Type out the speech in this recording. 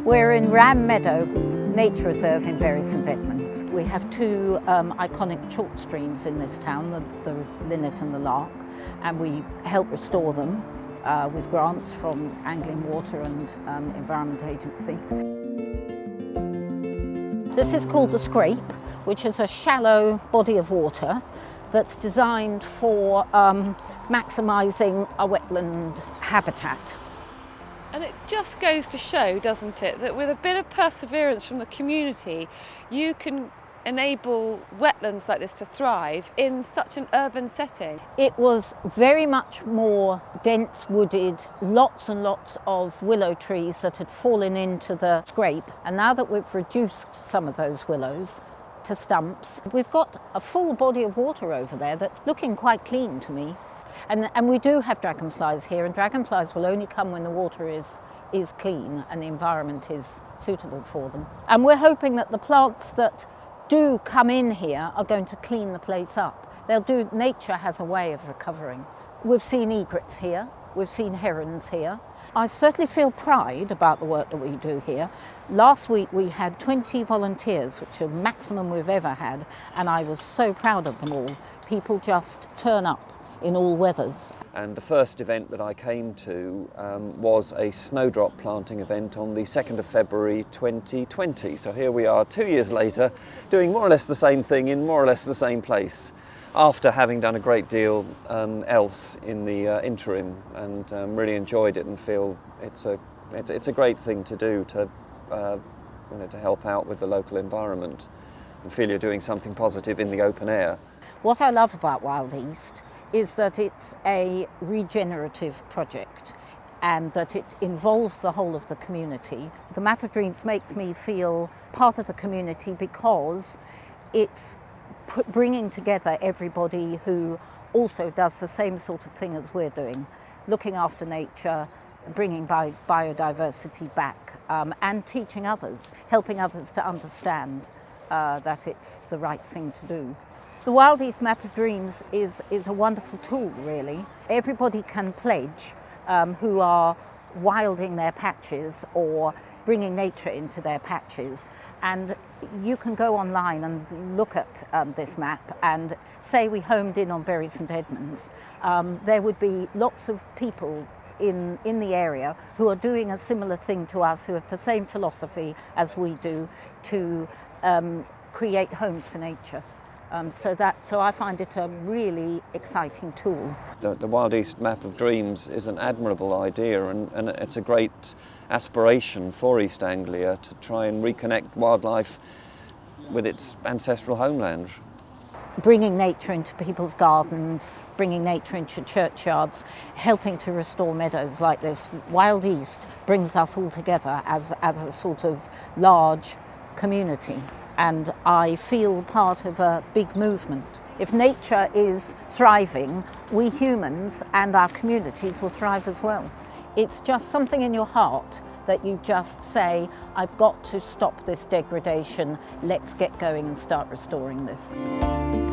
We're in Ram Meadow Nature Reserve in Bury St Edmunds. We have two iconic chalk streams in this town, the Linnet and the Lark, and we help restore them with grants from Angling Water and Environment Agency. This is called the Scrape, which is a shallow body of water that's designed for maximising a wetland habitat. And it just goes to show, doesn't it, that with a bit of perseverance from the community, you can enable wetlands like this to thrive in such an urban setting. It was very much more dense wooded, lots and lots of willow trees that had fallen into the scrape. And now that we've reduced some of those willows to stumps, we've got a full body of water over there that's looking quite clean to me. And we do have dragonflies here, and dragonflies will only come when the water is clean and the environment is suitable for them. And we're hoping that the plants that do come in here are going to clean the place up. Nature has a way of recovering. We've seen egrets here, we've seen herons here. I certainly feel pride about the work that we do here. Last week we had 20 volunteers, which is the maximum we've ever had, and I was so proud of them all. People just turn up in all weathers. And the first event that I came to was a snowdrop planting event on the 2nd of February 2020. So here we are 2 years later, doing more or less the same thing in more or less the same place, after having done a great deal else in the interim, and really enjoyed it and feel it's a great thing to do to help out with the local environment and feel you're doing something positive in the open air. What I love about WildEast is that it's a regenerative project and that it involves the whole of the community. The Map of Dreams makes me feel part of the community because it's bringing together everybody who also does the same sort of thing as we're doing, looking after nature, bringing biodiversity back, and teaching others, helping others to understand that it's the right thing to do. The WildEast Map of Dreams is a wonderful tool, really. Everybody can pledge who are wilding their patches or bringing nature into their patches, and you can go online and look at this map, and say we homed in on Bury St Edmunds, there would be lots of people in the area who are doing a similar thing to us, who have the same philosophy as we do, to create homes for nature. So I find it a really exciting tool. The WildEast Map of Dreams is an admirable idea, and it's a great aspiration for East Anglia to try and reconnect wildlife with its ancestral homeland. Bringing nature into people's gardens, bringing nature into churchyards, helping to restore meadows like this. WildEast brings us all together as a sort of large community. And I feel part of a big movement. If nature is thriving, we humans and our communities will thrive as well. It's just something in your heart that you just say, I've got to stop this degradation, let's get going and start restoring this.